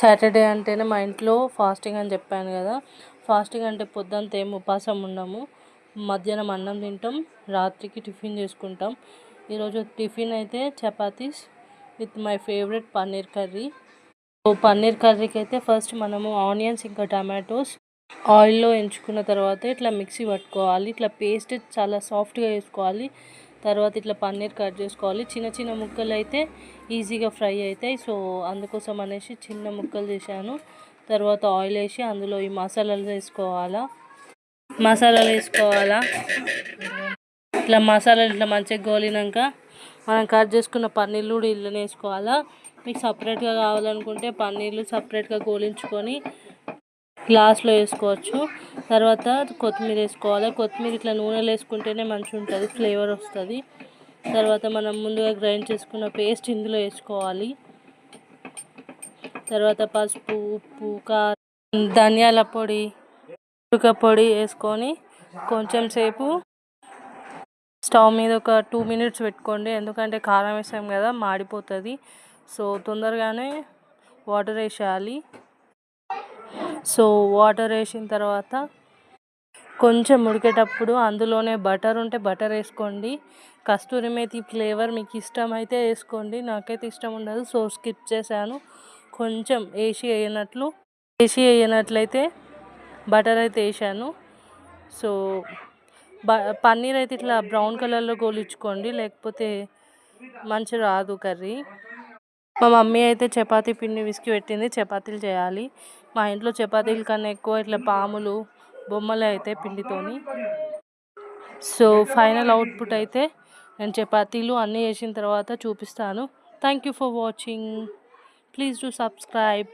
Saturday అంటేనే మా ఇంట్లో ఫాస్టింగ్ అని చెప్పాను కదా. ఫాస్టింగ్ అంటే పొద్దుంతా ఏం ఉపవాసం ఉండము. మధ్యాహ్నం అన్నం తింటాం, రాత్రికి టిఫిన్ చేసుకుంటాం. ఈరోజు టిఫిన్ అయితే chapatis with my favourite paneer curry. Paneer కర్రీకి అయితే ఫస్ట్ మనము ఆనియన్స్ ఇంకా టమాటోస్ ఆయిల్లో ఎంచుకున్న తర్వాత ఇట్లా మిక్సీ పట్టుకోవాలి. ఇట్లా పేస్ట్ చాలా సాఫ్ట్గా వేసుకోవాలి. తర్వాత ఇట్లా పన్నీర్ కట్ చేసుకోవాలి. చిన్న చిన్న ముక్కలు అయితే ఈజీగా ఫ్రై అవుతాయి. సో అందుకోసం అనేసి చిన్న ముక్కలు చేశాను. తర్వాత ఆయిల్ వేసి అందులో ఈ మసాలాలు వేసుకోవాలా. ఇట్లా మసాలాలు ఇట్లా మంచిగా గోలినాక మనం కట్ చేసుకున్న పన్నీర్లు కూడా ఇల్లు వేసుకోవాలా. మీకు సపరేట్గా కావాలనుకుంటే పన్నీర్లు సపరేట్గా గోలించుకొని గ్లాస్లో వేసుకోవచ్చు. తర్వాత కొత్తిమీర వేసుకోవాలి. కొత్తిమీర ఇట్లా నూనెలో వేసుకుంటేనే మంచిగా ఉంటుంది, ఫ్లేవర్ వస్తుంది. తర్వాత మనం ముందుగా గ్రైండ్ చేసుకున్న పేస్ట్ ఇందులో వేసుకోవాలి. తర్వాత పసుపు, ఉప్పు, కారం, ధనియాల పొడి, పొడి వేసుకొని కొంచెం సేపు స్టవ్ మీద ఒక 2 minutes పెట్టుకోండి. ఎందుకంటే కారం వేసాం కదా, మాడిపోతుంది. సో తొందరగానే వాటర్ వేసేయాలి. సో వాటర్ వేసిన తర్వాత కొంచెం ఉడికేటప్పుడు అందులోనే బటర్ ఉంటే బటర్ వేసుకోండి. కస్తూరి మేతి ఫ్లేవర్ మీకు ఇష్టమైతే వేసుకోండి, నాకైతే ఇష్టం ఉండదు, సో స్కిప్ చేశాను. కొంచెం వేయనట్లయితే బటర్ అయితే వేసాను. సో పన్నీర్ అయితే ఇట్లా బ్రౌన్ కలర్లో గోలించుకోండి, లేకపోతే మంచి రాదు కర్రీ. మా మమ్మీ అయితే చపాతీ పిండి విసికి పెట్టింది, చపాతీలు చేయాలి. మా ఇంట్లో చపాతీల కన్నా ఎక్కువ ఇట్లా పాములు, బొమ్మలు అయితే పిండితోని. సో ఫైనల్ అవుట్పుట్ అయితే నేను చపాతీలు అన్నీ వేసిన తర్వాత చూపిస్తాను. Thank you for watching. Please do subscribe.